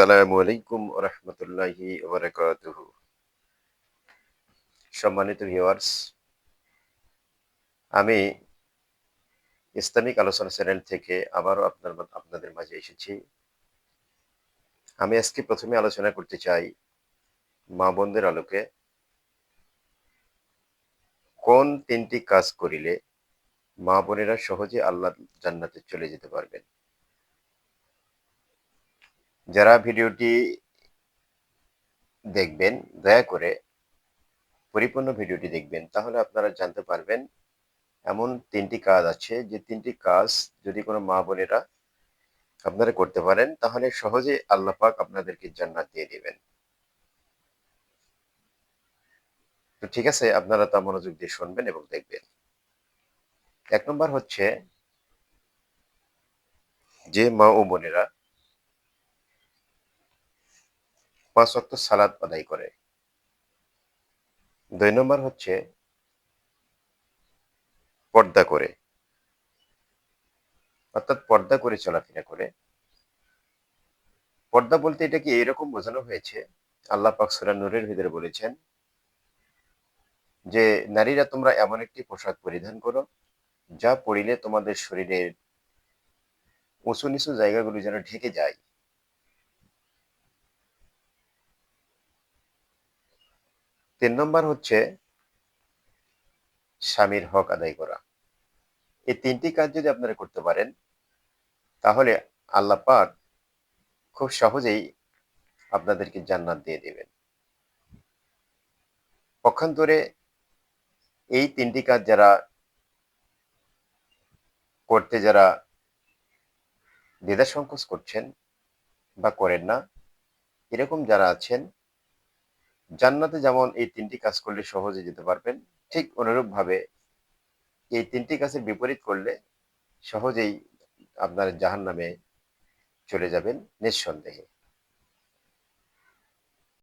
আসসালামু আলাইকুম ওয়া রাহমাতুল্লাহি ওয়া বারাকাতুহু। সম্মানিত ভিউয়ার্স, আমি ইসলামিক আলোচনা চ্যানেল থেকে আবারও আপনাদের মাঝে এসেছি। আমি আজকে ১ম এ আলোচনা করতে চাই মা-বোনদের আলোকে কোন ৩ টি কাজ করিলে মা-বোনেরা সহজে আল্লাহর জান্নাতে চলে যেতে পারবেন। যারা ভিডিওটি দেখবেন দয়া করে পরিপূর্ণ ভিডিওটি দেখবেন। তাহলে আপনারা জানতে পারবেন এমন ৩ টি কাজ আছে যে ৩ টি কাজ যদি কোনো মা-বোনেরা আপনারা করতে পারেন তাহলে সহজেই আল্লাহ পাক আপনাদেরকে জান্নাত দিয়ে দিবেন। তো ঠিক আছে, আপনারা তা মনোযোগ দিয়ে শুনবেন এবং দেখবেন। ১ নম্বর হচ্ছে যে মা ও বোনেরা ৫ ওয়াক্ত সালাত আদায় করে। ২ নম্বর হচ্ছে পর্দা করে। অর্থাৎ পর্দা করে চলাফেরা করে। পর্দা বলতে এটাকে এরকম বোঝানো হয়েছে, আল্লাহ পাক সূরা নূরের ভিতরে বলেছেন যে, "নারীরা তোমরা এমন একটি পোশাক পরিধান করো, যা পরিলে তোমাদের শরীরের উঁচু-নিচু জায়গাগুলো যেন ঢেকে যায়।" ৩ নম্বর হচ্ছে স্বামীর হক আদায় করা। এই ৩ টি কাজ যদি আপনারা করতে পারেন, তাহলে আল্লাহ পাক খুব সহজেই আপনাদেরকে জান্নাত দিয়ে দিবেন। পক্ষান্তরে এই ৩ টি কাজ যারা দ্বিধাসংকোচ করছেন বা করেন না, এরকম যারা আছেন, জান্নাতে যেমন এই ৩ টি কাজ করলে সহজে যেতে পারবেন, ঠিক অনুরূপভাবে এই ৩ টি কাজের বিপরীত করলে সহজেই আপনারা জাহান্নামে চলে যাবেন নিঃসন্দেহে।